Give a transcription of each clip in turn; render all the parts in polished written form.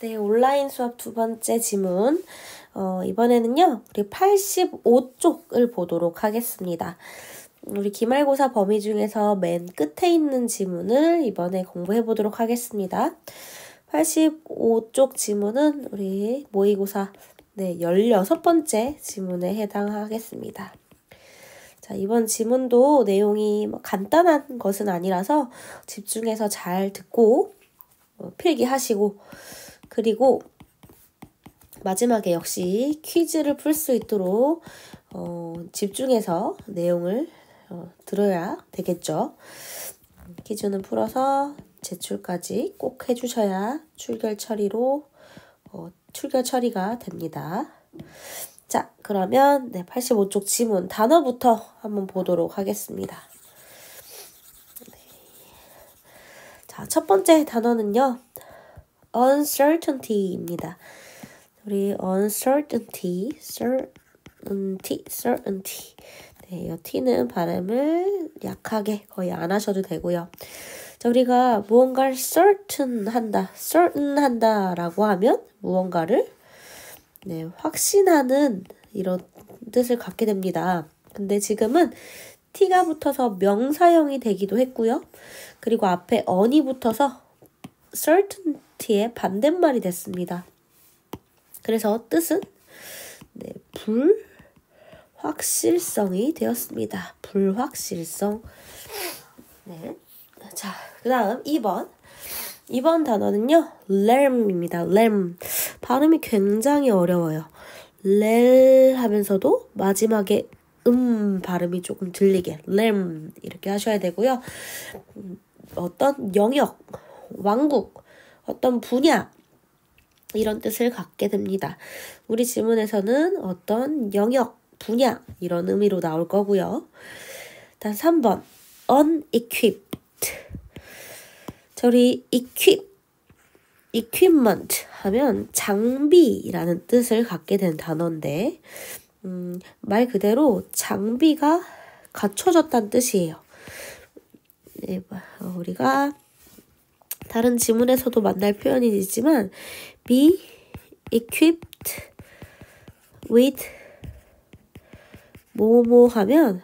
네, 온라인 수업 두 번째 지문. 이번에는요, 우리 85쪽을 보도록 하겠습니다. 우리 기말고사 범위 중에서 맨 끝에 있는 지문을 이번에 공부해 보도록 하겠습니다. 85쪽 지문은 우리 모의고사 16번째 지문에 해당하겠습니다. 자, 이번 지문도 내용이 간단한 것은 아니라서 집중해서 잘 듣고 필기하시고, 그리고 마지막에 역시 퀴즈를 풀 수 있도록 집중해서 내용을 들어야 되겠죠. 퀴즈는 풀어서 제출까지 꼭 해주셔야 출결 처리가 됩니다. 자, 그러면 85쪽 지문 단어부터 한번 보도록 하겠습니다. 자, 첫 번째 단어는요, uncertainty입니다. 우리 uncertainty. 네, 이 t는 발음을 약하게 거의 안 하셔도 되고요. 자, 우리가 무언가를 certain한다라고 하면 무언가를 확신하는 이런 뜻을 갖게 됩니다. 근데 지금은 t가 붙어서 명사형이 되기도 했고요. 그리고 앞에 on이 붙어서 certainty의 반대말이 됐습니다. 그래서 뜻은 불확실성이 되었습니다. 불확실성. 네. 자, 그 다음 2번 단어는요, lam입니다. lam. 발음이 굉장히 어려워요. 렐 하면서도 마지막에 발음이 조금 들리게 lam 이렇게 하셔야 되고요. 어떤 영역, 왕국, 어떤 분야 이런 뜻을 갖게 됩니다. 우리 지문에서는 어떤 영역, 분야 이런 의미로 나올 거고요. 다음 3번 unequipped. 저리 equipment 하면 장비라는 뜻을 갖게 된 단어인데 말 그대로 장비가 갖춰졌다는 뜻이에요. 네, 우리가 다른 지문에서도 만날 표현이 있지만 be equipped with 뭐뭐 하면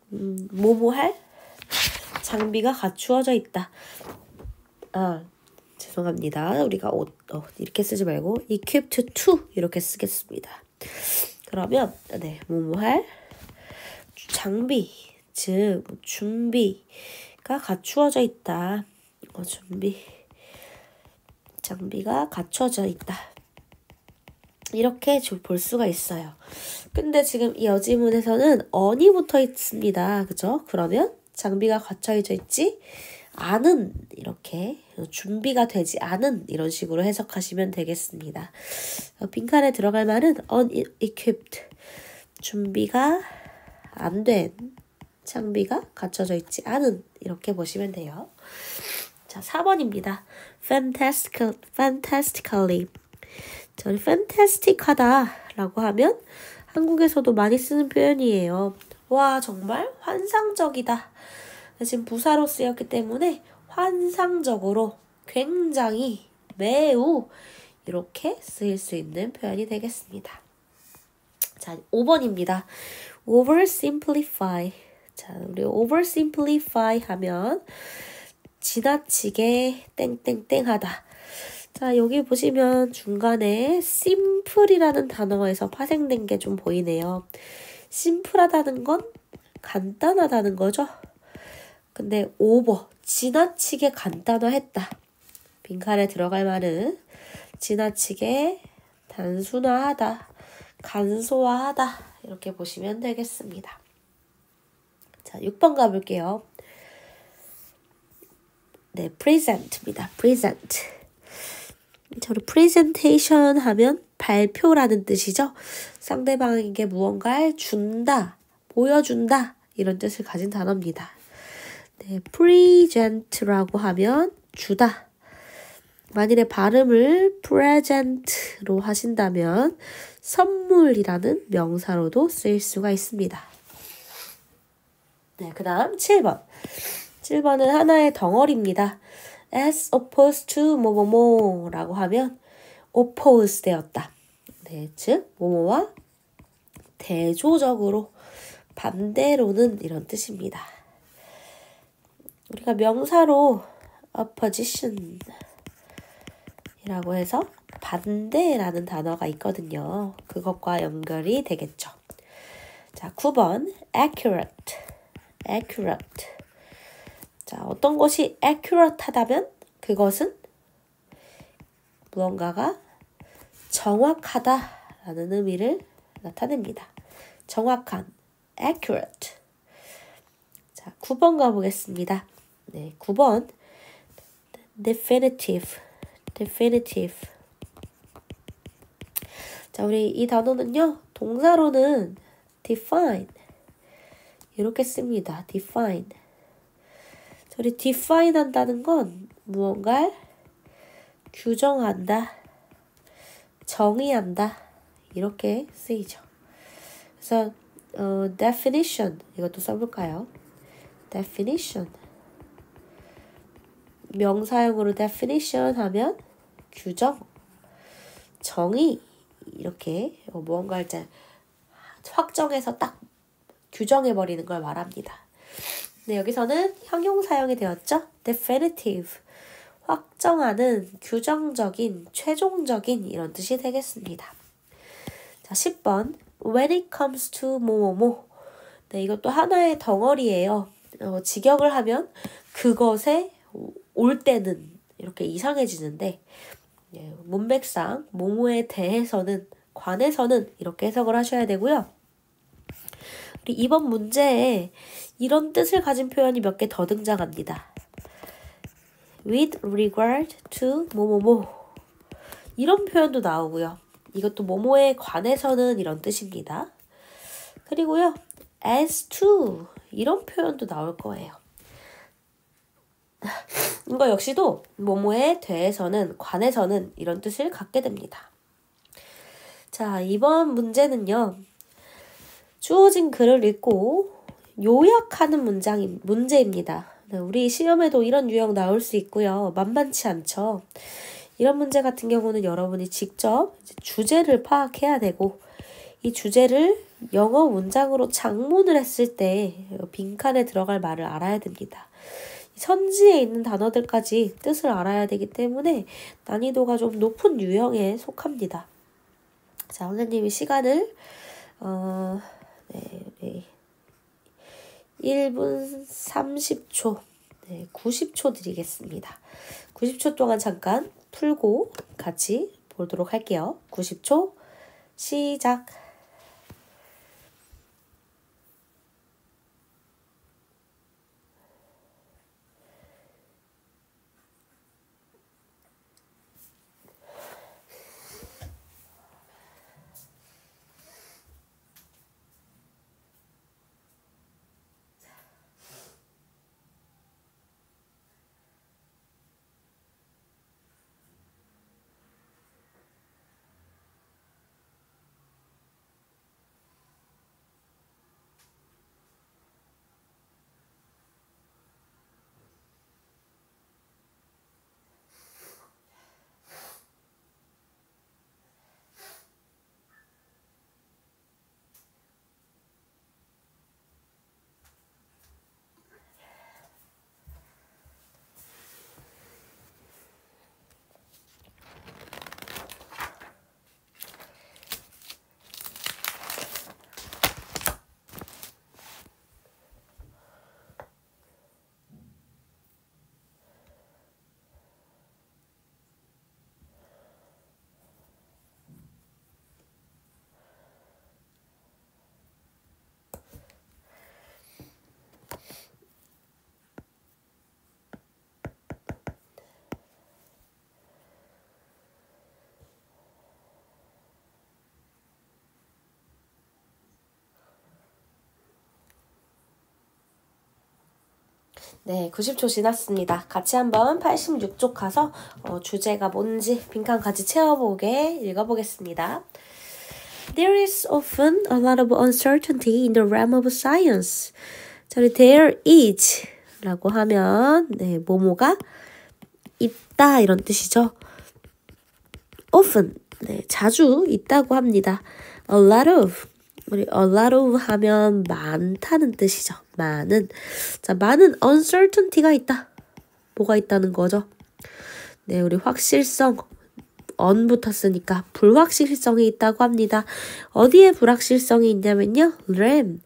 뭐뭐 할 장비가 갖추어져 있다. 죄송합니다. 우리가 이렇게 쓰지 말고 equipped to 이렇게 쓰겠습니다. 그러면 뭐뭐 할 장비, 즉 준비가 갖추어져 있다. 장비가 갖춰져 있다. 이렇게 볼 수가 있어요. 근데 지금 이 여지문에서는 on이 붙어 있습니다. 그죠? 그러면 장비가 갖춰져 있지 않은, 이렇게 준비가 되지 않은 이런 식으로 해석하시면 되겠습니다. 빈칸에 들어갈 말은 unequipped, 준비가 안 된, 장비가 갖춰져 있지 않은, 이렇게 보시면 돼요. 자, 4번입니다. fantastically. 저는 fantastic하다 라고 하면 한국에서도 많이 쓰는 표현이에요. 와, 정말 환상적이다. 지금 부사로 쓰였기 때문에 환상적으로, 굉장히, 매우 이렇게 쓰일 수 있는 표현이 되겠습니다. 자, 5번입니다. oversimplify. 자, 우리 oversimplify 하면 지나치게 땡땡땡하다. 자, 여기 보시면 중간에 simple이라는 단어에서 파생된 게 좀 보이네요. 심플하다는 건 간단하다는 거죠. 근데 지나치게 간단화했다. 빈칸에 들어갈 말은 지나치게 단순화하다, 간소화하다 이렇게 보시면 되겠습니다. 자, 6번 가볼게요. present입니다. present. 저를 presentation 하면 발표라는 뜻이죠. 상대방에게 무언가를 준다, 보여준다 이런 뜻을 가진 단어입니다. present라고 하면 주다. 만일에 발음을 present로 하신다면 선물이라는 명사로도 쓰일 수가 있습니다. 그 다음 7번. 7번은 하나의 덩어리입니다. as opposed to 뭐뭐뭐라고 하면 oppose 되었다. 네, 즉 뭐뭐와 대조적으로 반대로는 이런 뜻입니다. 우리가 명사로 opposition 이라고 해서 반대라는 단어가 있거든요. 그것과 연결이 되겠죠. 자, 9번 accurate. accurate. 자, 어떤 것이 accurate하다면 그것은 무언가가 정확하다라는 의미를 나타냅니다. 정확한 accurate. 자, 9번 가보겠습니다. 네, 9번 definitive. definitive. 자, 우리 이 단어는요, 동사로는 define 이렇게 씁니다. define. 자, 우리 define 한다는 건 무언가를 규정한다, 정의한다 이렇게 쓰이죠. 그래서 definition 이것도 써볼까요? definition. 명사형으로 definition 하면 규정, 정의 이렇게 무언가를 이제 확정해서 딱 규정해버리는 걸 말합니다. 네, 여기서는 형용사형이 되었죠. definitive, 확정하는, 규정적인, 최종적인 이런 뜻이 되겠습니다. 자, 10번 when it comes to 뭐뭐뭐. 네, 이것도 하나의 덩어리예요. 직역을 하면 그것에 올 때는 이렇게 이상해지는데 문맥상 뭐뭐에 대해서는 관해서는 이렇게 해석을 하셔야 되고요. 우리 이번 문제에 이런 뜻을 가진 표현이 몇 개 더 등장합니다. with regard to 뭐뭐뭐 이런 표현도 나오고요. 이것도 뭐뭐에 관해서는 이런 뜻입니다. 그리고요. as to 이런 표현도 나올 거예요. 이거 역시도 뭐뭐에 대해서는 관해서는 이런 뜻을 갖게 됩니다. 자, 이번 문제는요. 주어진 글을 읽고 요약하는 문제입니다. 네, 우리 시험에도 이런 유형 나올 수 있고요. 만만치 않죠. 이런 문제 같은 경우는 여러분이 직접 주제를 파악해야 되고 이 주제를 영어 문장으로 작문을 했을 때 빈칸에 들어갈 말을 알아야 됩니다. 선지에 있는 단어들까지 뜻을 알아야 되기 때문에 난이도가 좀 높은 유형에 속합니다. 자, 선생님이 시간을 1분 30초, 90초 드리겠습니다. 90초 동안 잠깐 풀고 같이 보도록 할게요. 90초 시작. 네, 90초 지났습니다. 같이 한번 86쪽 가서 주제가 뭔지 빈칸 같이 채워보게 읽어보겠습니다. There is often a lot of uncertainty in the realm of science. 자, there is 라고 하면 뭐뭐가 있다 이런 뜻이죠. often, 네, 자주 있다고 합니다. a lot of, 우리 a lot of 하면 많다는 뜻이죠. 많은. 자, 많은 uncertainty가 있다. 뭐가 있다는 거죠? 네, 우리 확실성, on 붙었으니까 불확실성이 있다고 합니다. 어디에 불확실성이 있냐면요. RAM,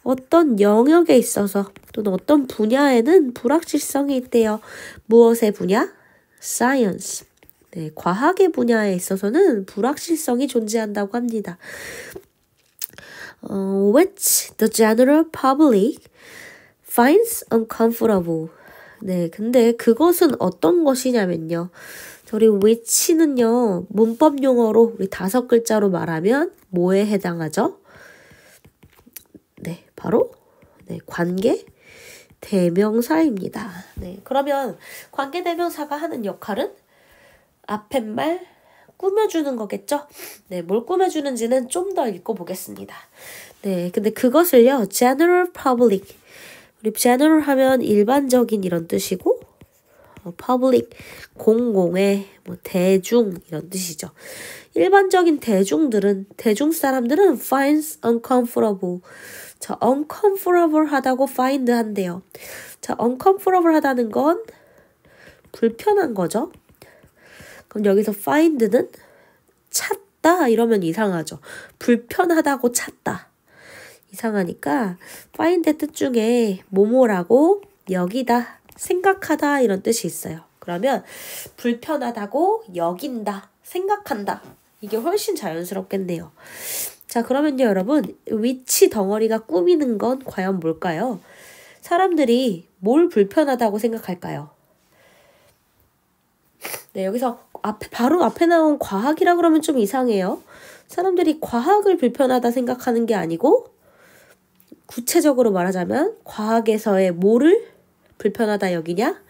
어떤 영역에 있어서 또는 어떤 분야에는 불확실성이 있대요. 무엇의 분야? Science. 네, 과학의 분야에 있어서는 불확실성이 존재한다고 합니다. Which the general public finds uncomfortable. 네, 근데 그것은 어떤 것이냐면요. 우리 which는요, 문법 용어로 우리 5글자로 말하면 뭐에 해당하죠? 네, 바로 네, 관계 대명사입니다. 네, 그러면 관계 대명사가 하는 역할은 앞에 말 꾸며주는 거겠죠? 네, 뭘 꾸며주는지는 좀 더 읽어보겠습니다. 네, 근데 그것을요, general public. 우리 general 하면 일반적인 이런 뜻이고, public, 공공의, 뭐 대중 이런 뜻이죠. 일반적인 대중 사람들은 finds uncomfortable. 자, uncomfortable 하다고 find 한대요. 자, uncomfortable 하다는 건 불편한 거죠. 그럼 여기서 find는 찾다 이러면 이상하죠. 불편하다고 찾다. 이상하니까 find의 뜻 중에 뭐뭐라고 여기다, 생각하다 이런 뜻이 있어요. 그러면 불편하다고 여긴다, 생각한다. 이게 훨씬 자연스럽겠네요. 자, 그러면요 여러분, 위치 덩어리가 꾸미는 건 과연 뭘까요? 사람들이 뭘 불편하다고 생각할까요? 네, 여기서 바로 앞에 나온 과학이라 그러면 좀 이상해요. 사람들이 과학을 불편하다 생각하는 게 아니고, 구체적으로 말하자면 과학에서의 뭐를 불편하다 여기냐?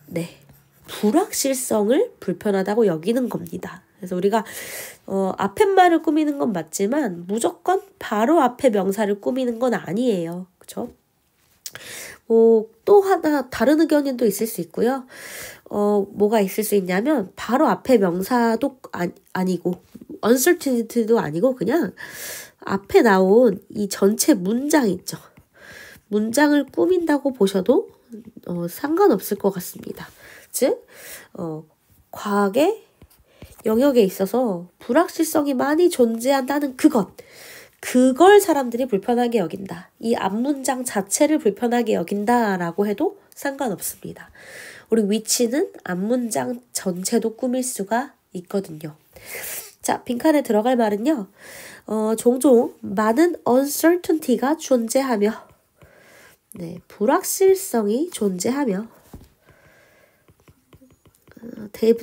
네, 불확실성을 불편하다고 여기는 겁니다. 그래서 우리가 앞에 말을 꾸미는 건 맞지만 무조건 바로 앞에 명사를 꾸미는 건 아니에요. 그렇죠? 또 하나 다른 의견이 또 있을 수 있고요. 뭐가 있을 수 있냐면 바로 앞에 명사도 아니고 uncertainty도 아니고 그냥 앞에 나온 이 전체 문장 있죠. 문장을 꾸민다고 보셔도 상관없을 것 같습니다. 즉 과학의 영역에 있어서 불확실성이 많이 존재한다는 그걸 사람들이 불편하게 여긴다. 이 앞문장 자체를 불편하게 여긴다라고 해도 상관없습니다. 우리 위치는 앞문장 전체도 꾸밀 수가 있거든요. 자, 빈칸에 들어갈 말은요. 종종 많은 uncertainty가 존재하며, 네, 불확실성이 존재하며,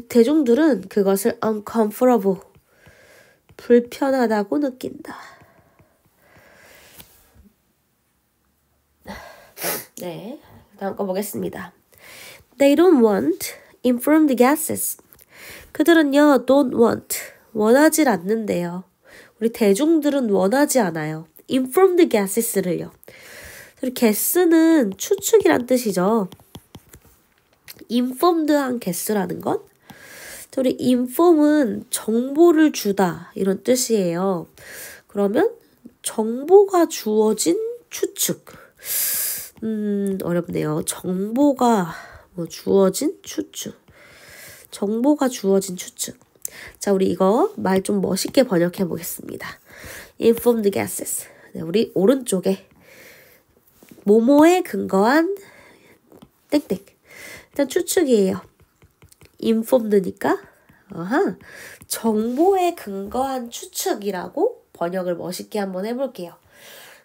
대중들은 그것을 uncomfortable, 불편하다고 느낀다. 네, 다음 거 보겠습니다. They don't want informed guesses. 그들은요, don't want, 원하지 않는데요. 우리 대중들은 원하지 않아요. informed guesses를요. 우리 guess는 추측이란 뜻이죠. informed한 guess라는 건 우리 inform은 정보를 주다 이런 뜻이에요. 그러면 정보가 주어진 추측. 어렵네요. 정보가 주어진 추측. 정보가 주어진 추측. 자, 우리 이거 말 좀 멋있게 번역해 보겠습니다. informed guesses. 네, 우리 오른쪽에 뭐뭐에 근거한 땡땡. 일단 추측이에요. informed니까 정보에 근거한 추측이라고 번역을 멋있게 한번 해볼게요.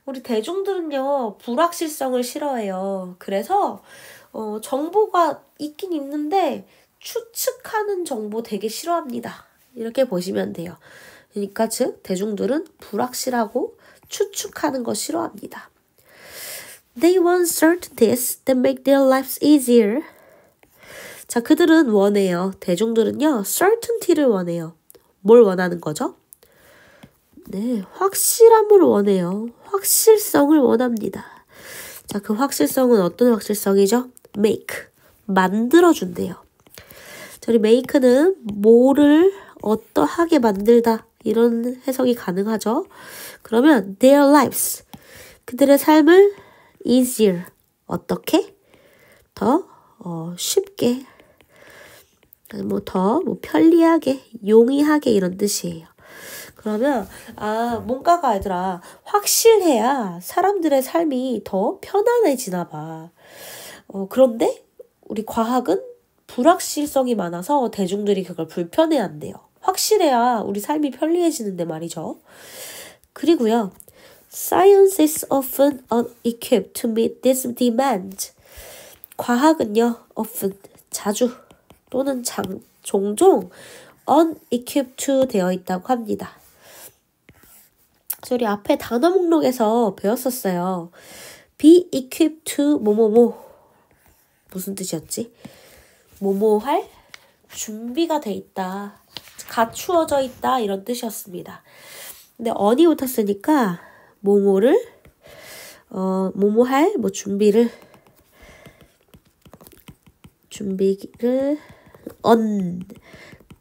우리 대중들은요, 불확실성을 싫어해요. 그래서 정보가 있긴 있는데 추측하는 정보 되게 싫어합니다. 이렇게 보시면 돼요. 그러니까 즉 대중들은 불확실하고 추측하는 거 싫어합니다. They want certainties that make their lives easier. 자, 그들은 원해요. 대중들은요, certainty를 원해요. 뭘 원하는 거죠? 네, 확실함을 원해요. 확실성을 원합니다. 자, 그 확실성은 어떤 확실성이죠? make, 만들어준대요. 저희 make는 뭐를 어떠하게 만들다 이런 해석이 가능하죠. 그러면 their lives 그들의 삶을 easier 어떻게 더 쉽게 더 편리하게 용이하게 이런 뜻이에요. 그러면 뭔가가 얘들아 확실해야 사람들의 삶이 더 편안해지나 봐. 그런데 우리 과학은 불확실성이 많아서 대중들이 그걸 불편해한대요. 확실해야 우리 삶이 편리해지는데 말이죠. 그리고요. Science is often unequipped to meet this demand. 과학은요. often 자주 또는 종종 unequipped 되어 있다고 합니다. 우리 앞에 단어 목록에서 배웠었어요. be equipped to 뭐뭐뭐 무슨 뜻이었지? 뭐뭐 할 준비가 돼 있다. 갖추어져 있다 이런 뜻이었습니다. 근데 on이 붙었으니까 뭐뭐를 뭐뭐 할 준비를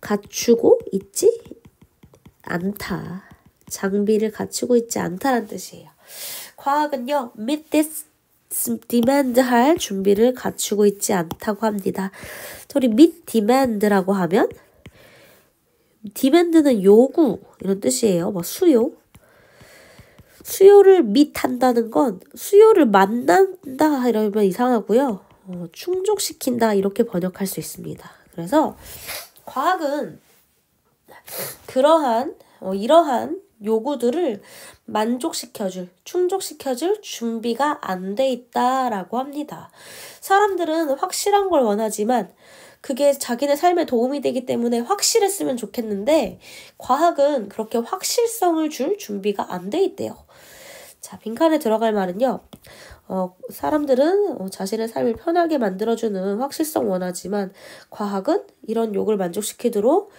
갖추고 있지 않다. 장비를 갖추고 있지 않다라는 뜻이에요. 과학은요. meet this demand 할 준비를 갖추고 있지 않다고 합니다. 우리 meet demand라고 하면 demand는 요구 이런 뜻이에요. 수요를 meet 한다는 건 수요를 만난다 이러면 이상하고요. 충족시킨다 이렇게 번역할 수 있습니다. 그래서 과학은 이러한 요구들을 충족시켜줄 준비가 안 돼 있다라고 합니다. 사람들은 확실한 걸 원하지만 그게 자기네 삶에 도움이 되기 때문에 확실했으면 좋겠는데 과학은 그렇게 확실성을 줄 준비가 안 돼 있대요. 자, 빈칸에 들어갈 말은요. 사람들은 자신의 삶을 편하게 만들어주는 확실성 원하지만 과학은 이런 요구를 만족시키도록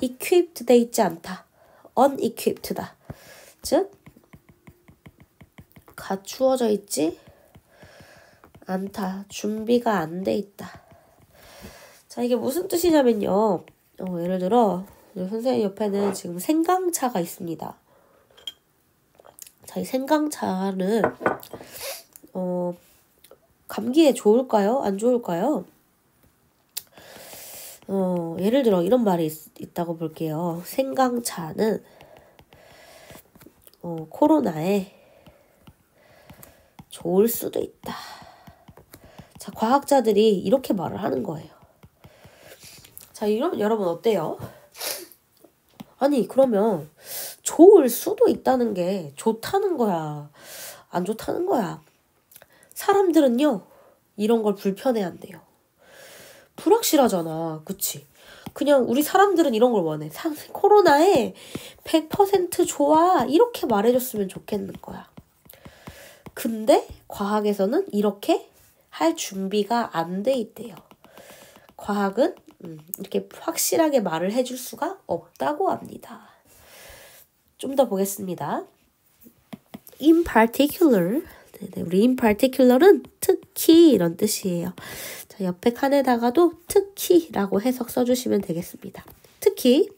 equipped 돼 있지 않다. unequipped다. 즉 갖추어져 있지 않다. 준비가 안 돼 있다. 자, 이게 무슨 뜻이냐면요. 예를 들어 선생님 옆에는 지금 생강차가 있습니다. 자, 이 생강차는 감기에 좋을까요? 안 좋을까요? 예를 들어 이런 말이 있다고 볼게요. 생강차는 코로나에 좋을 수도 있다. 자, 과학자들이 이렇게 말을 하는 거예요. 자, 이러면 여러분 어때요? 아니, 그러면 좋을 수도 있다는 게 좋다는 거야? 안 좋다는 거야? 사람들은요, 이런 걸 불편해한대요. 불확실하잖아. 그치? 그냥 우리 사람들은 이런 걸 원해. 코로나에 100% 좋아. 이렇게 말해줬으면 좋겠는 거야. 근데 과학에서는 이렇게 할 준비가 안 돼 있대요. 과학은 이렇게 확실하게 말을 해줄 수가 없다고 합니다. 좀 더 보겠습니다. In particular, 우리 in particular은 특히 이런 뜻이에요. 자, 옆에 칸에다가도 특히라고 해석 써주시면 되겠습니다. 특히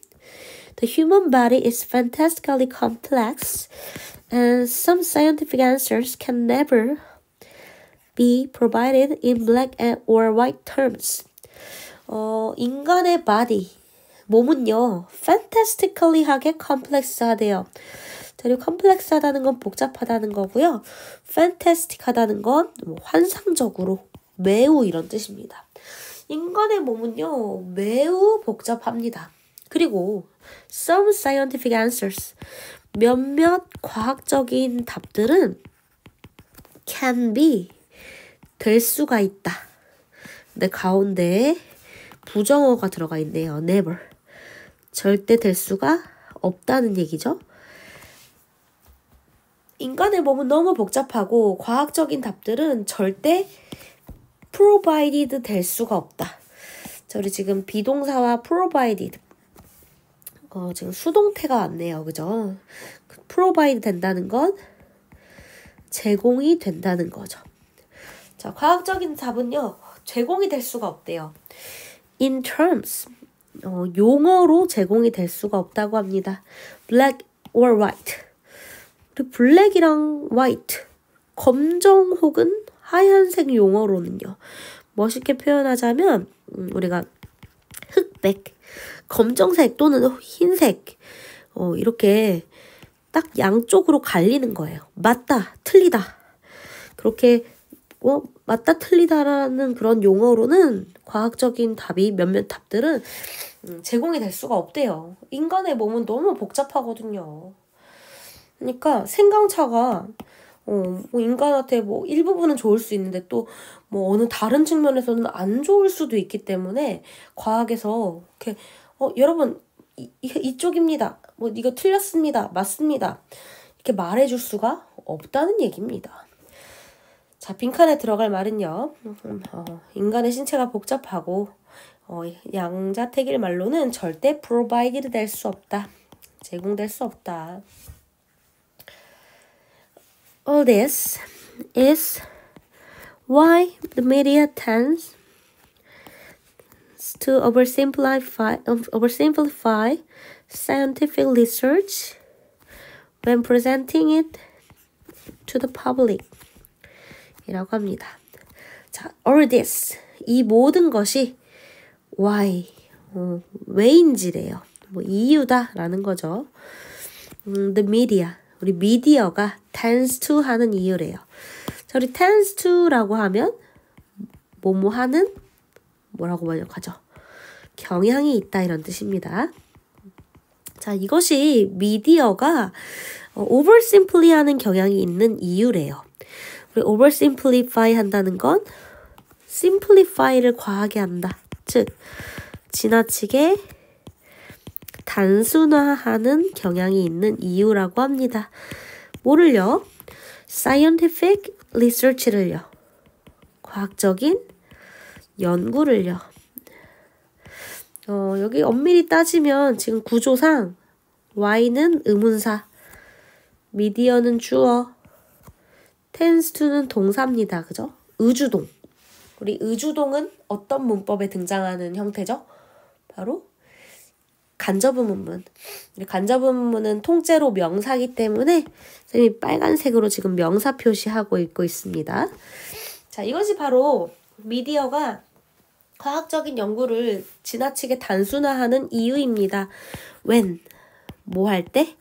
The human body is fantastically complex and some scientific answers can never be provided in black or white terms. 인간의 body, 몸은요, fantastically 하게 complex하대요. 그리고 complex하다는 건 복잡하다는 거고요. fantastic하다는 건 환상적으로, 매우 이런 뜻입니다. 인간의 몸은요, 매우 복잡합니다. 그리고 some scientific answers, 몇몇 과학적인 답들은 can be, 될 수가 있다. 근데 가운데에 부정어가 들어가 있네요. never. 절대 될 수가 없다는 얘기죠. 인간의 몸은 너무 복잡하고 과학적인 답들은 절대 provided 될 수가 없다. 자, 우리 지금 비동사와 provided 지금 수동태가 왔네요. 그죠? provide 된다는 건 제공이 된다는 거죠. 자, 과학적인 답은요. 제공이 될 수가 없대요. In terms, 용어로 제공이 될 수가 없다고 합니다. black or white. 블랙이랑 화이트, 검정 혹은 하얀색 용어로는요. 멋있게 표현하자면 우리가 흑백, 검정색 또는 흰색 이렇게 딱 양쪽으로 갈리는 거예요. 맞다, 틀리다. 그렇게 맞다, 틀리다라는 그런 용어로는 과학적인 답이 몇몇 답들은 제공이 될 수가 없대요. 인간의 몸은 너무 복잡하거든요. 그러니까 생강차가 뭐 인간한테 뭐 일부분은 좋을 수 있는데 또 뭐 어느 다른 측면에서는 안 좋을 수도 있기 때문에 과학에서 이렇게 여러분 이쪽입니다. 뭐 이거 틀렸습니다. 맞습니다. 이렇게 말해줄 수가 없다는 얘기입니다. 자, 빈칸에 들어갈 말은요. 인간의 신체가 복잡하고 양자택일 말로는 절대 provided 될 수 없다. 제공될 수 없다. All this is why the media tends to oversimplify scientific research when presenting it to the public. 이라고 합니다. 자, all this, 이 모든 것이 why, 왜인지래요. 뭐 이유다라는 거죠. The media, 우리 미디어가 tends to 하는 이유래요. 자, 우리 tends to라고 하면 뭐뭐 하는 뭐라고 번역하죠? 경향이 있다 이런 뜻입니다. 자, 이것이 미디어가 oversimplify 하는 경향이 있는 이유래요. 우리 oversimplify 한다는 건 simplify를 과하게 한다. 즉, 지나치게 단순화하는 경향이 있는 이유라고 합니다. 뭐를요? scientific research를요. 과학적인 연구를요. 여기 엄밀히 따지면 지금 구조상 Y는 의문사, 미디어는 주어, tends to는 동사입니다. 그죠? 의주동. 우리 의주동은 어떤 문법에 등장하는 형태죠? 바로 간접의문문. 간접의문문은 통째로 명사이기 때문에 선생님이 빨간색으로 지금 명사 표시하고 읽고 있습니다. 자, 이것이 바로 미디어가 과학적인 연구를 지나치게 단순화하는 이유입니다. when, 뭐 할 때?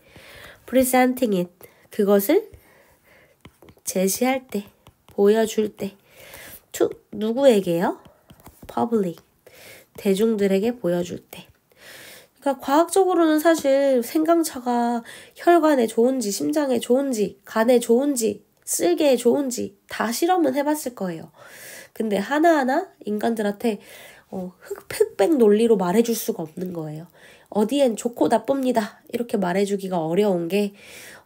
presenting it, 그것을 제시할 때, 보여줄 때. to, 누구에게요? public, 대중들에게 보여줄 때. 그러니까 과학적으로는 사실 생강차가 혈관에 좋은지, 심장에 좋은지, 간에 좋은지, 쓸개에 좋은지 다 실험은 해봤을 거예요. 근데 하나하나 인간들한테 흑백 논리로 말해줄 수가 없는 거예요. 어디엔 좋고 나쁩니다. 이렇게 말해주기가 어려운 게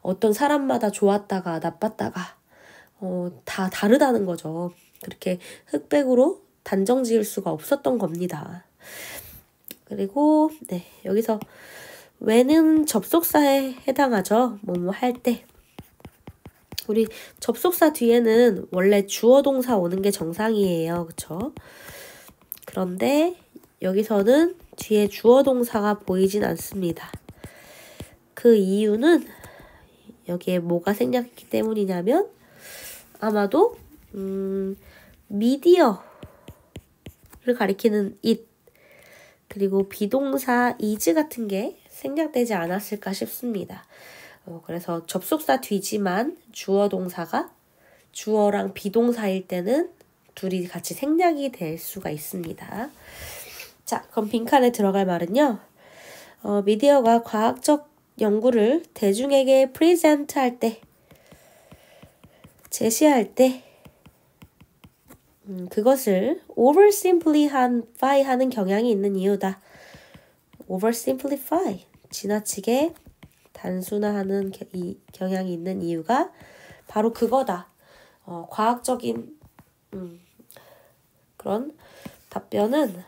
어떤 사람마다 좋았다가 나빴다가 다 다르다는 거죠. 그렇게 흑백으로 단정 지을 수가 없었던 겁니다. 그리고 네, 여기서 왜는 접속사에 해당하죠. 뭐뭐 할 때. 우리 접속사 뒤에는 원래 주어 동사 오는 게 정상이에요. 그쵸? 그런데 여기서는 뒤에 주어 동사가 보이진 않습니다. 그 이유는 여기에 뭐가 생략했기 때문이냐면 아마도 미디어를 가리키는 it 그리고 비동사 is 같은 게 생략되지 않았을까 싶습니다. 그래서 접속사 뒤지만 주어 동사가 주어랑 비동사일 때는 둘이 같이 생략이 될 수가 있습니다. 자, 그럼 빈칸에 들어갈 말은요. 미디어가 과학적 연구를 대중에게 프레젠트 할 때, 제시할 때 그것을 oversimplify 하는 경향이 있는 이유다. oversimplify, 지나치게 단순화하는 이 경향이 있는 이유가 바로 그거다. 과학적인 그런 답변은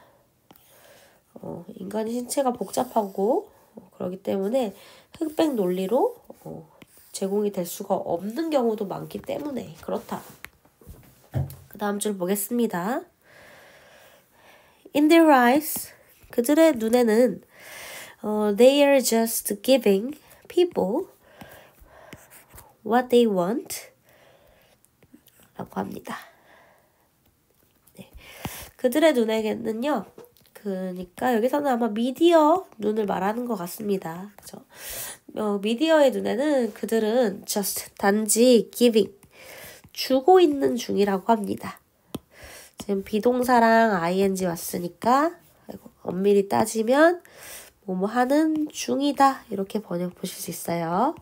인간의 신체가 복잡하고 그렇기 때문에 흑백 논리로 제공이 될 수가 없는 경우도 많기 때문에 그렇다. 그 다음 줄 보겠습니다. In their eyes, 그들의 눈에는 they are just giving people what they want 라고 합니다. 네. 그들의 눈에는요. 그러니까 여기서는 아마 미디어 눈을 말하는 것 같습니다. 그죠? 미디어의 눈에는 그들은 just 단지 giving 주고 있는 중이라고 합니다. 지금 비동사랑 ing 왔으니까 엄밀히 따지면 뭐뭐 하는 중이다 이렇게 번역 보실 수 있어요.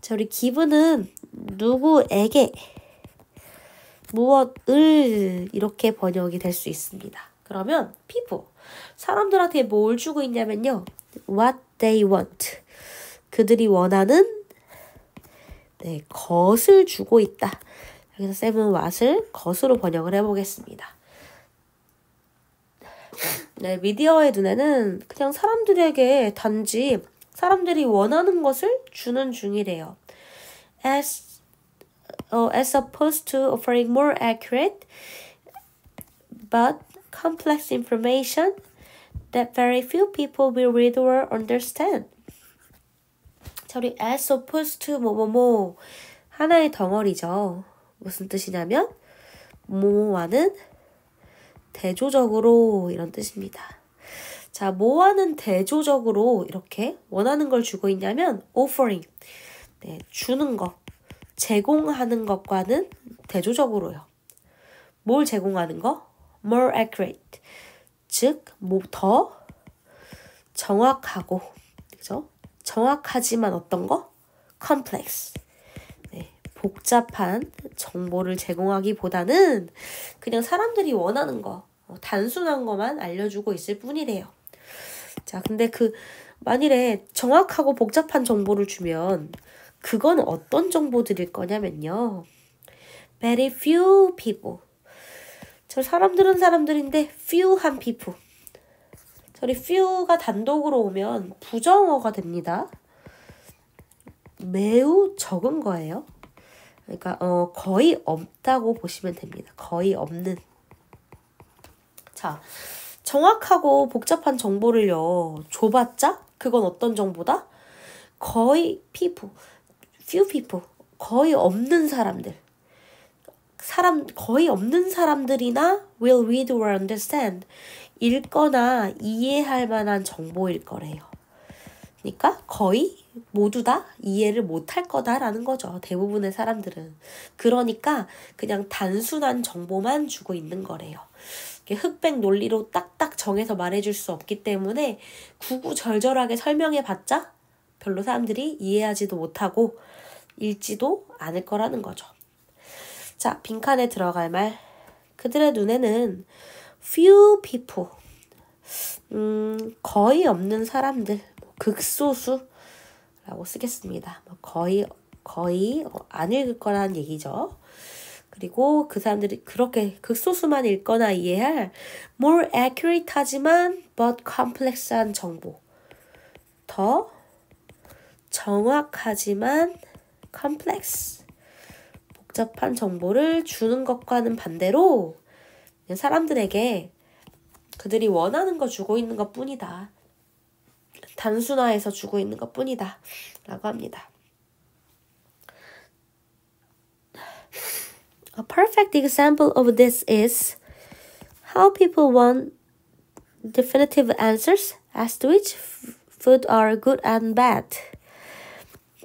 자, 우리 give는 누구에게 무엇을 이렇게 번역이 될 수 있습니다. 그러면 people 사람들한테 뭘 주고 있냐면요. what they want 그들이 원하는 것을 주고 있다. 여기서 쌤은 what을 것으로 번역을 해보겠습니다. 네, 미디어의 눈에는 그냥 사람들에게 단지 사람들이 원하는 것을 주는 중이래요. As opposed to offering more accurate but complex information that very few people will read or understand. 자, 우리 as opposed to 뭐뭐뭐 하나의 덩어리죠. 무슨 뜻이냐면 뭐와는 대조적으로 이런 뜻입니다. 자, 뭐와는 대조적으로 이렇게 원하는 걸 주고 있냐면 offering 주는 것 제공하는 것과는 대조적으로요. 뭘 제공하는 거? more accurate. 즉, 더 정확하고, 그죠? 정확하지만 어떤 거? complex. 복잡한 정보를 제공하기보다는 그냥 사람들이 원하는 거, 단순한 것만 알려주고 있을 뿐이래요. 자, 근데 만일에 정확하고 복잡한 정보를 주면 그건 어떤 정보들일 거냐면요. Very few people. 저 사람들은 사람들인데 few한 people. 저리 few가 단독으로 오면 부정어가 됩니다. 매우 적은 거예요. 그러니까 거의 없다고 보시면 됩니다. 거의 없는. 자, 정확하고 복잡한 정보를요. 줘봤자 그건 어떤 정보다? 거의 people. few people, 거의 없는 사람들. 거의 없는 사람들이나 will read or understand. 읽거나 이해할 만한 정보일 거래요. 그러니까 거의 모두 다 이해를 못할 거다라는 거죠. 대부분의 사람들은. 그러니까 그냥 단순한 정보만 주고 있는 거래요. 흑백 논리로 딱딱 정해서 말해줄 수 없기 때문에 구구절절하게 설명해봤자 별로 사람들이 이해하지도 못하고 읽지도 않을 거라는 거죠. 자, 빈칸에 들어갈 말. 그들의 눈에는 few people. 거의 없는 사람들. 극소수라고 쓰겠습니다. 거의 안 읽을 거라는 얘기죠. 그리고 그 사람들이 그렇게 극소수만 읽거나 이해할 more accurate 하지만 but complex한 정보. 더 정확하지만 complex. 복잡한 정보를 주는 것과는 반대로 사람들에게 그들이 원하는 거 주고 있는 것 뿐이다. 단순화해서 주고 있는 것 뿐이다. 라고 합니다. A perfect example of this is how people want definitive answers as to which food are good and bad.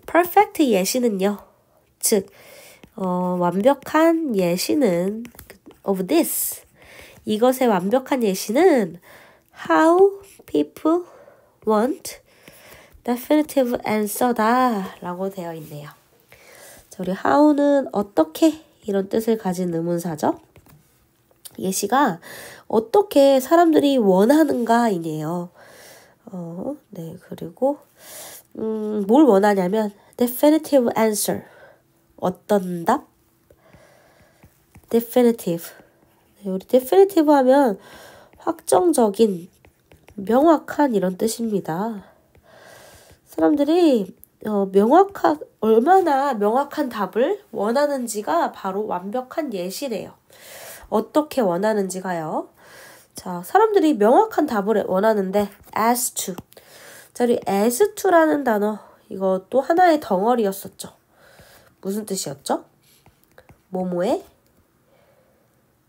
perfect 예시는요. 즉, 완벽한 예시는 of this. 이것의 완벽한 예시는 how people want definitive answer다 라고 되어 있네요. 자, 우리 how는 어떻게 이런 뜻을 가진 의문사죠. 예시가 어떻게 사람들이 원하는가이네요. 네, 그리고 뭘 원하냐면 definitive answer. 어떤 답? definitive. 네, 우리 definitive 하면 확정적인, 명확한 이런 뜻입니다. 사람들이 얼마나 명확한 답을 원하는지가 바로 완벽한 예시래요. 어떻게 원하는지가요. 자, 사람들이 명확한 답을 원하는데 as to. 자, 우리 as to라는 단어 이것도 하나의 덩어리였었죠. 무슨 뜻이었죠? 뭐뭐에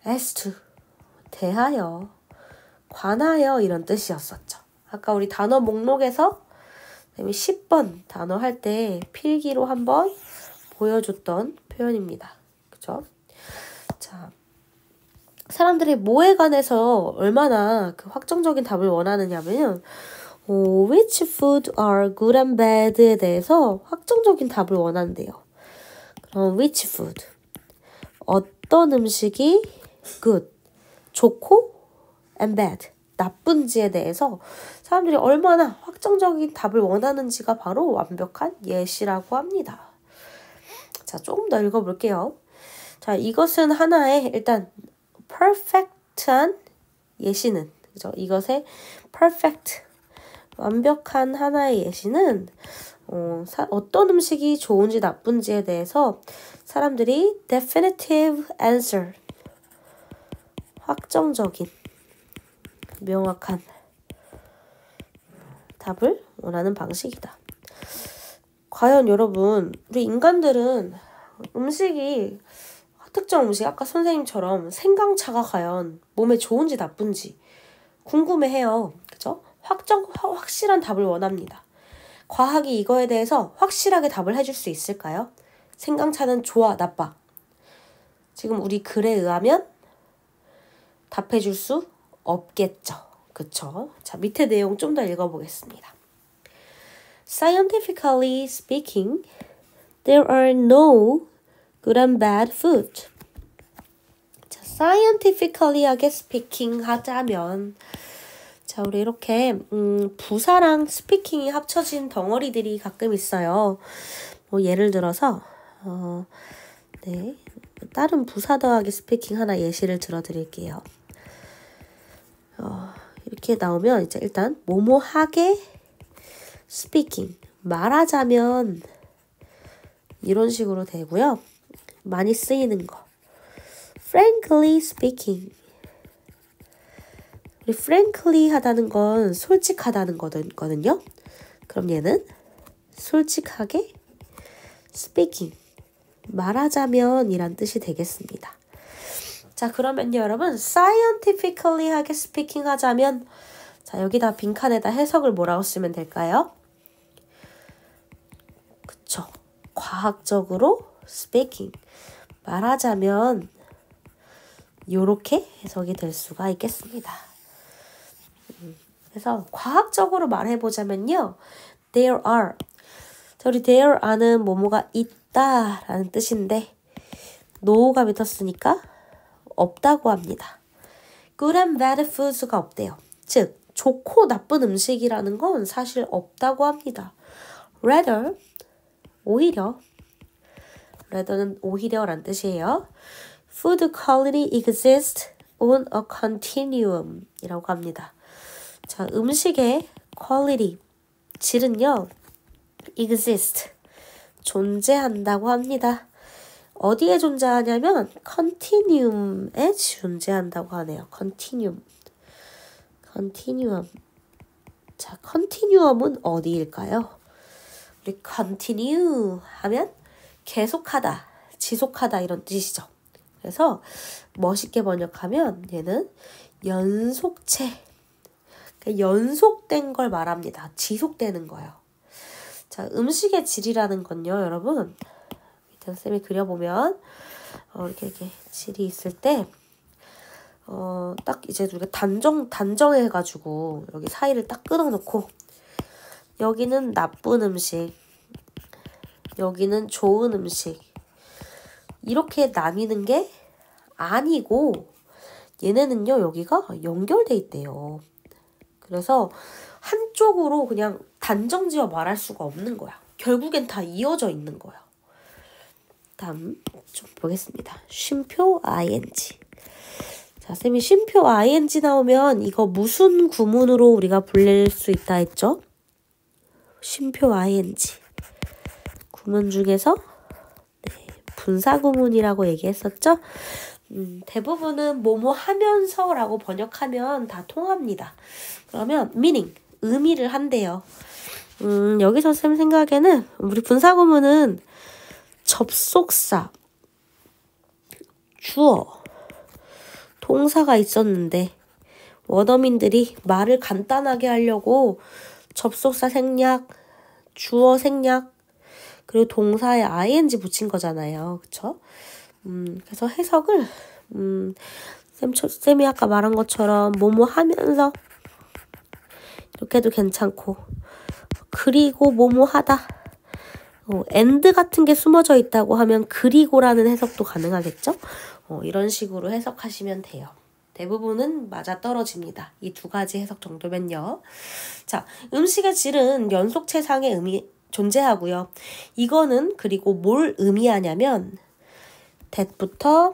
as to 대하여, 관하여 이런 뜻이었었죠. 아까 우리 단어 목록에서 10번 단어 할 때 필기로 한번 보여줬던 표현입니다. 그죠? 자, 사람들이 뭐에 관해서 얼마나 그 확정적인 답을 원하느냐면 which food are good and bad에 대해서 확정적인 답을 원한대요. 그럼 which food 어떤 음식이 good 좋고 and bad 나쁜지에 대해서 사람들이 얼마나 확정적인 답을 원하는지가 바로 완벽한 예시라고 합니다. 자, 조금 더 읽어볼게요. 자, 이것은 하나의 일단 perfect한 예시는, 그죠? 이것의 perfect, 완벽한 하나의 예시는 어떤 음식이 좋은지 나쁜지에 대해서 사람들이 definitive answer, 확정적인, 명확한 답을 원하는 방식이다. 과연 여러분, 우리 인간들은 음식이 특정 음식, 아까 선생님처럼 생강차가 과연 몸에 좋은지 나쁜지 궁금해해요. 그죠? 확실한 답을 원합니다. 과학이 이거에 대해서 확실하게 답을 해줄 수 있을까요? 생강차는 좋아, 나빠. 지금 우리 글에 의하면 답해줄 수 없겠죠. 그쵸? 자, 밑에 내용 좀 더 읽어보겠습니다. Scientifically speaking, there are no good and bad food. 자, scientifically하게 speaking 하자면, 자, 우리 이렇게 부사랑 speaking이 합쳐진 덩어리들이 가끔 있어요. 뭐 예를 들어서 네, 다른 부사 더하기 speaking 하나 예시를 들어드릴게요. 이렇게 나오면 이제 일단 뭐뭐하게 speaking 말하자면 이런 식으로 되고요. 많이 쓰이는 거 frankly speaking. 우리 frankly 하다는 건 솔직하다는 거거든요. 그럼 얘는 솔직하게 speaking 말하자면 이란 뜻이 되겠습니다. 자, 그러면요 여러분 scientifically 하게 speaking 하자면 자, 여기다 빈칸에다 해석을 뭐라고 쓰면 될까요? 그쵸, 과학적으로 speaking 말하자면 요렇게 해석이 될 수가 있겠습니다. 그래서 과학적으로 말해보자면요 there are, 자, 우리 there are는 뭐뭐가 있다 라는 뜻인데 no가 붙었으니까 없다고 합니다. good and bad foods가 없대요. 즉 좋고 나쁜 음식이라는 건 사실 없다고 합니다. rather 오히려, rather는 오히려란 뜻이에요. food quality exists on a continuum 이라고 합니다. 자, 음식의 quality, 질은요 exist, 존재한다고 합니다. 어디에 존재하냐면 continuum에 존재한다고 하네요. continuum. 자, continuum은 어디일까요? 우리 continue 하면 계속하다, 지속하다 이런 뜻이죠. 그래서 멋있게 번역하면 얘는 연속체, 그러니까 연속된 걸 말합니다. 지속되는 거예요. 자, 음식의 질이라는 건요, 여러분. 밑에 쌤이 그려보면 이렇게 질이 있을 때 딱 이제 우리가 단정해가지고 여기 사이를 딱 끊어놓고 여기는 나쁜 음식, 여기는 좋은 음식 이렇게 나뉘는 게 아니고 얘네는요 여기가 연결돼 있대요. 그래서 한쪽으로 그냥 단정지어 말할 수가 없는 거야. 결국엔 다 이어져 있는 거야. 다음 좀 보겠습니다. 쉼표 ing. 자, 쌤이 쉼표 ing 나오면 이거 무슨 구문으로 우리가 불릴 수 있다 했죠? 쉼표 ing. 구문 중에서 네, 분사 구문이라고 얘기했었죠? 대부분은 뭐뭐 하면서라고 번역하면 다 통합니다. 그러면 meaning, 의미를 한대요. 여기서 쌤 생각에는 우리 분사구문은 접속사, 주어, 동사가 있었는데 원어민들이 말을 간단하게 하려고 접속사 생략, 주어 생략, 그리고 동사에 ing 붙인 거잖아요. 그쵸? 그래서 해석을 쌤이 아까 말한 것처럼 뭐뭐 하면서 이렇게 해도 괜찮고, 그리고 뭐뭐 하다, and 같은 게 숨어져 있다고 하면 그리고라는 해석도 가능하겠죠? 이런 식으로 해석하시면 돼요. 대부분은 맞아떨어집니다. 이 두 가지 해석 정도면요. 자, 음식의 질은 연속체상의 의미 존재하고요. 이거는 그리고 뭘 의미하냐면 that부터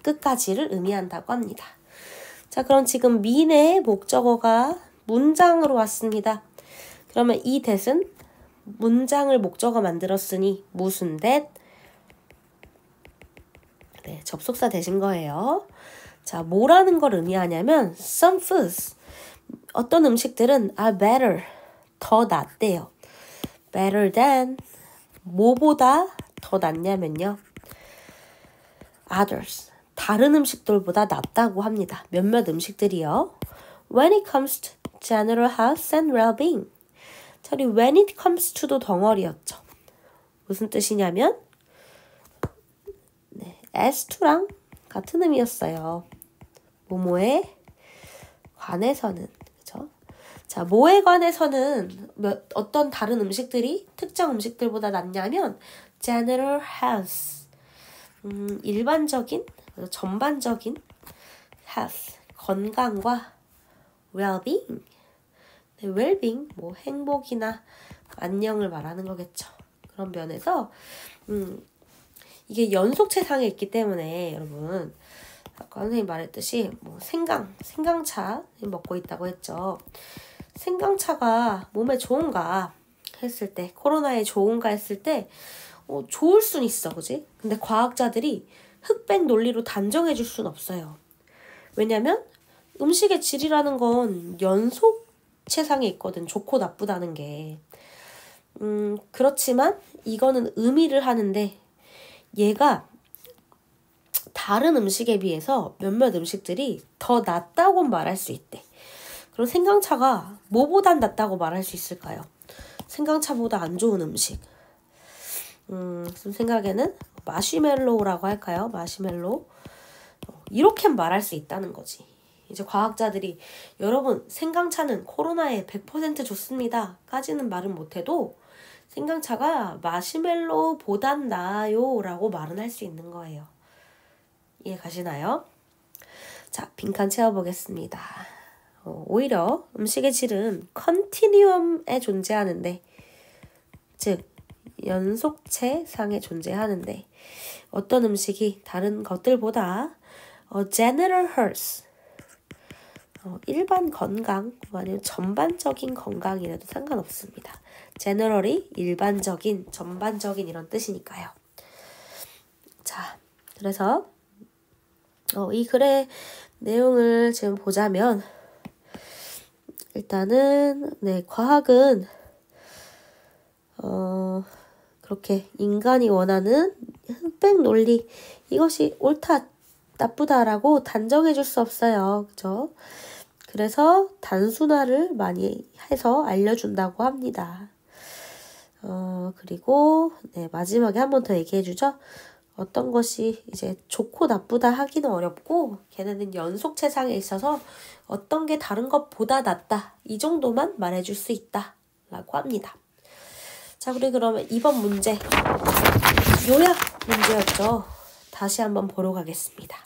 끝까지를 의미한다고 합니다. 자, 그럼 지금 mean의 목적어가 문장으로 왔습니다. 그러면 이 that은 문장을 목적어 만들었으니 무슨 that? 네, 접속사 되신 거예요. 자, 뭐라는 걸 의미하냐면 some foods, 어떤 음식들은 are better, 더 낫대요. better than, 뭐보다 더 낫냐면요, others, 다른 음식들보다 낫다고 합니다. 몇몇 음식들이요. when it comes to general health and well-being. 저리 when it comes to도 덩어리였죠. 무슨 뜻이냐면 as to랑 같은 의미였어요. 뭐뭐에 관해서는, 그죠? 자, 뭐에 관해서는 어떤 다른 음식들이 특정 음식들보다 낫냐면 general health, 일반적인, 전반적인 health, 건강과 well-being, 네, well-being, 뭐 행복이나 안녕을 말하는 거겠죠. 그런 면에서 이게 연속체상에 있기 때문에 여러분, 아까 선생님 말했듯이 뭐 생강차 먹고 있다고 했죠. 생강차가 몸에 좋은가 했을 때, 코로나에 좋은가 했을 때 좋을 순 있어, 그지? 근데 과학자들이 흑백 논리로 단정해 줄 순 없어요. 왜냐면 음식의 질이라는 건 연속체상에 있거든, 좋고 나쁘다는 게. 그렇지만 이거는 의미를 하는데 얘가 다른 음식에 비해서 몇몇 음식들이 더 낫다고 말할 수 있대. 그럼 생강차가 뭐보단 낫다고 말할 수 있을까요? 생강차보다 안 좋은 음식. 생각에는 마시멜로우라고 할까요? 마시멜로. 이렇게 말할 수 있다는 거지. 이제 과학자들이 여러분 생강차는 코로나에 100% 좋습니다 까지는 말은 못해도 생강차가 마시멜로우보단 나아요 라고 말은 할 수 있는 거예요. 이해 가시나요? 자, 빈칸 채워보겠습니다. 오히려 음식의 질은 컨티뉴엄에 존재하는데, 즉 연속체상에 존재하는데 어떤 음식이 다른 것들보다 general health, 일반 건강, 아니면 전반적인 건강이라도 상관없습니다. generally 일반적인, 전반적인 이런 뜻이니까요. 자, 그래서 이 글의 내용을 지금 보자면 일단은 과학은 그렇게 인간이 원하는 흑백 논리, 이것이 옳다, 나쁘다라고 단정해 줄 수 없어요. 그죠? 그래서 단순화를 많이 해서 알려준다고 합니다. 그리고 마지막에 한 번 더 얘기해 주죠. 어떤 것이 이제 좋고 나쁘다 하기는 어렵고 걔네는 연속체상에 있어서 어떤 게 다른 것보다 낫다, 이 정도만 말해줄 수 있다 라고 합니다. 자, 우리 그러면 이번 문제 요약 문제였죠. 다시 한번 보러 가겠습니다.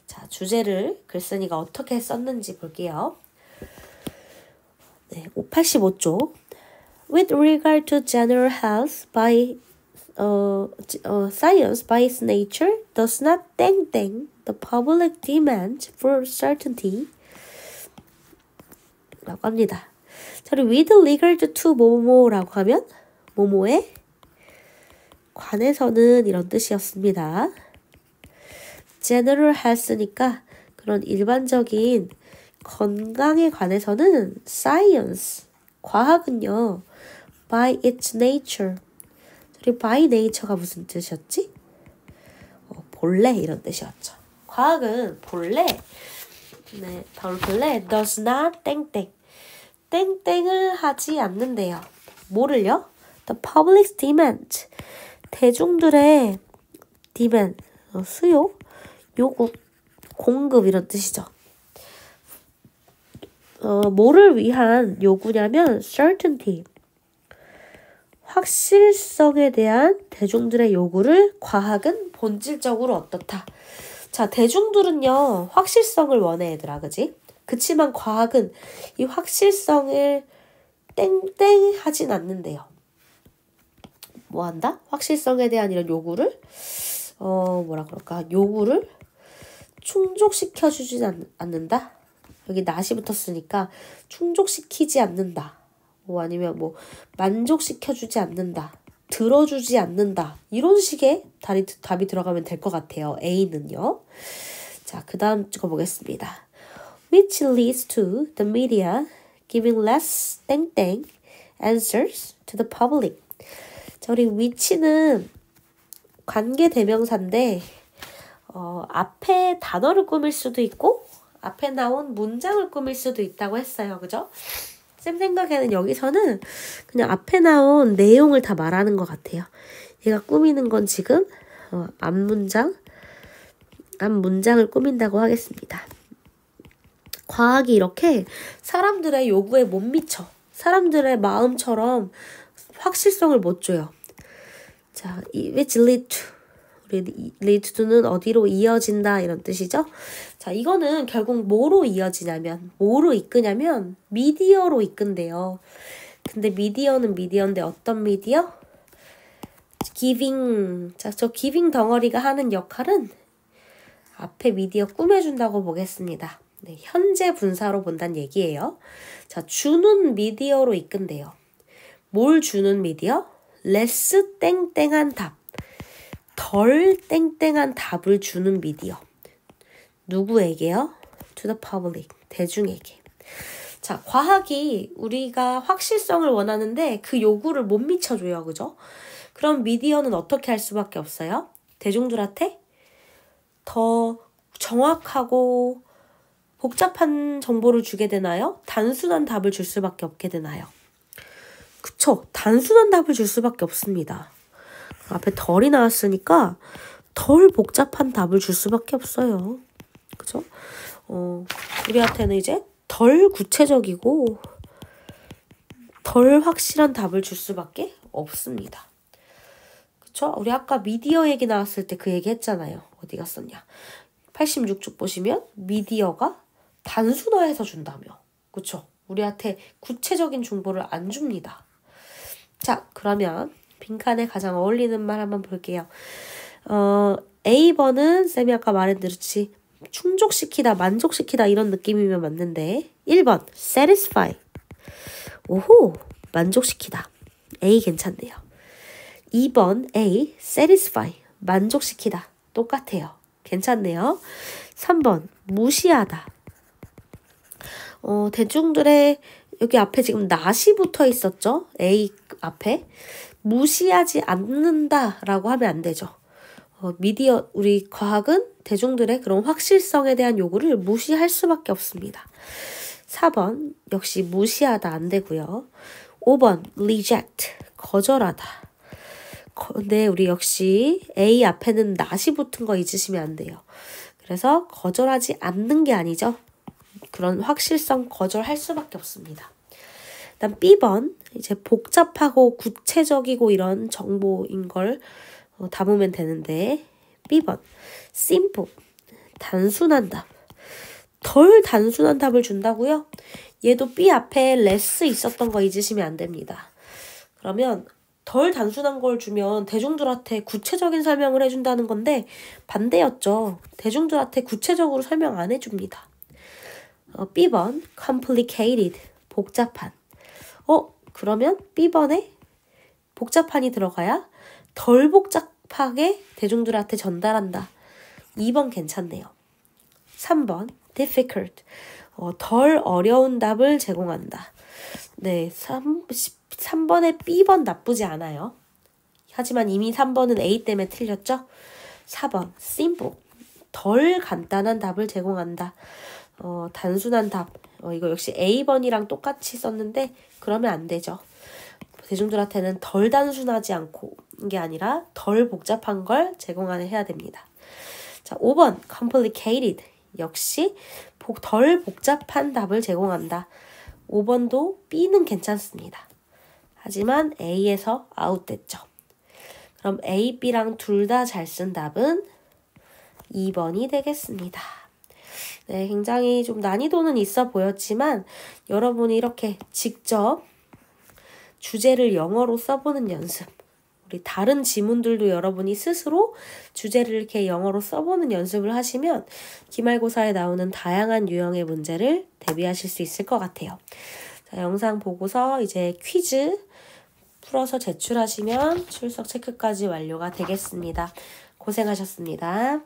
자, 주제를 글쓴이가 어떻게 썼는지 볼게요. 85쪽. With regard to general health, science by its nature does not 땡땡 the public demand for certainty 라고 합니다. 자, with regard to 뭐뭐라고 하면 뭐뭐에 관해서는 이런 뜻이었습니다. general health니까 그런 일반적인 건강에 관해서는 science, 과학은요. by its nature. 그리고 by nature가 무슨 뜻이었지? 본래 이런 뜻이었죠. 과학은 본래 does not 땡땡 땡땡을 하지 않는데요. 뭐를요? The public's demand. 대중들의 demand, 수요, 요구, 공급 이런 뜻이죠. 뭐를 위한 요구냐면 certainty. 확실성에 대한 대중들의 요구를 과학은 본질적으로 어떻다. 자, 대중들은요, 확실성을 원해, 얘들아, 그지? 그치만 과학은 이 확실성을 땡땡 하진 않는데요. 뭐 한다? 확실성에 대한 이런 요구를, 요구를 충족시켜주지 않는다? 여기 not이 붙었으니까 충족시키지 않는다. 뭐 아니면 뭐 만족시켜주지 않는다. 들어주지 않는다. 이런 식의 답이 들어가면 될 것 같아요. A는요. 자, 그 다음 찍어보겠습니다. Which leads to the media giving less 땡땡 answers to the public. 자, 우리 which는 관계대명사인데 앞에 단어를 꾸밀 수도 있고 앞에 나온 문장을 꾸밀 수도 있다고 했어요. 그죠? 쌤 생각에는 여기서는 그냥 앞에 나온 내용을 다 말하는 것 같아요. 얘가 꾸미는 건 지금 앞문장을 꾸민다고 하겠습니다. 과학이 이렇게 사람들의 요구에 못 미쳐. 사람들의 마음처럼 확실성을 못 줘요. 자, which lead to. 우리 lead to는 어디로 이어진다 이런 뜻이죠. 자, 이거는 결국 뭐로 이어지냐면 뭐로 이끄냐면 미디어로 이끈대요. 근데 미디어는 미디어인데 어떤 미디어? giving. 자, 저 giving 덩어리가 하는 역할은 앞에 미디어 꾸며준다고 보겠습니다. 네, 현재 분사로 본다는 얘기예요. 자, 주는 미디어로 이끈대요. 뭘 주는 미디어? less 땡땡한 답. 덜 땡땡한 답을 주는 미디어. 누구에게요? To the public. 대중에게. 자, 과학이 우리가 확실성을 원하는데 그 요구를 못 미쳐줘요. 그죠? 그럼 미디어는 어떻게 할 수밖에 없어요? 대중들한테 더 정확하고 복잡한 정보를 주게 되나요? 단순한 답을 줄 수밖에 없게 되나요? 그쵸? 단순한 답을 줄 수밖에 없습니다. 앞에 덜이 나왔으니까 덜 복잡한 답을 줄 수밖에 없어요. 그죠? 우리한테는 이제 덜 구체적이고 덜 확실한 답을 줄 수밖에 없습니다. 그쵸? 우리 아까 미디어 얘기 나왔을 때 그 얘기 했잖아요. 어디 갔었냐? 86쪽 보시면 미디어가 단순화해서 준다며. 그쵸? 우리한테 구체적인 정보를 안 줍니다. 자, 그러면 빈칸에 가장 어울리는 말 한번 볼게요. A번은 쌤이 아까 말했듯이 충족시키다, 만족시키다 이런 느낌이면 맞는데 1번 satisfy. 오호, 만족시키다. A 괜찮네요. 2번 A satisfy. 만족시키다. 똑같아요. 괜찮네요. 3번 무시하다. 대중들의 여기 앞에 지금 not이 붙어 있었죠? A 앞에. 무시하지 않는다라고 하면 안 되죠. 우리 과학은 대중들의 그런 확실성에 대한 요구를 무시할 수밖에 없습니다. 4번 역시 무시하다 안 되고요. 5번 reject 거절하다. 근데 우리 역시 A 앞에는 not이 붙은 거 잊으시면 안 돼요. 그래서 거절하지 않는 게 아니죠. 그런 확실성 거절할 수밖에 없습니다. 일단 B번 이제 복잡하고 구체적이고 이런 정보인 걸 담으면 되는데 B번 simple 단순한 답. 덜 단순한 답을 준다고요? 얘도 B 앞에 less 있었던 거 잊으시면 안 됩니다. 그러면 덜 단순한 걸 주면 대중들한테 구체적인 설명을 해준다는 건데 반대였죠. 대중들한테 구체적으로 설명 안 해줍니다. B번 complicated 복잡한. 그러면 B번에 복잡한이 들어가야 덜 복잡하게 대중들한테 전달한다. 2번 괜찮네요. 3번 difficult. 덜 어려운 답을 제공한다. 네, 3번의 B번 나쁘지 않아요. 하지만 이미 3번은 A 때문에 틀렸죠? 4번 simple. 덜 간단한 답을 제공한다. 단순한 답. 이거 역시 A번이랑 똑같이 썼는데 그러면 안 되죠. 대중들한테는 덜 단순하지 않고 게 아니라 덜 복잡한 걸 제공해야 됩니다. 자, 5번 complicated. 역시 덜 복잡한 답을 제공한다. 5번도 B는 괜찮습니다. 하지만 A에서 아웃됐죠. 그럼 A, B랑 둘 다 잘 쓴 답은 2번이 되겠습니다. 네, 굉장히 좀 난이도는 있어 보였지만 여러분이 이렇게 직접 주제를 영어로 써보는 연습, 우리 다른 지문들도 여러분이 스스로 주제를 이렇게 영어로 써보는 연습을 하시면 기말고사에 나오는 다양한 유형의 문제를 대비하실 수 있을 것 같아요. 자, 영상 보고서 이제 퀴즈 풀어서 제출하시면 출석 체크까지 완료가 되겠습니다. 고생하셨습니다.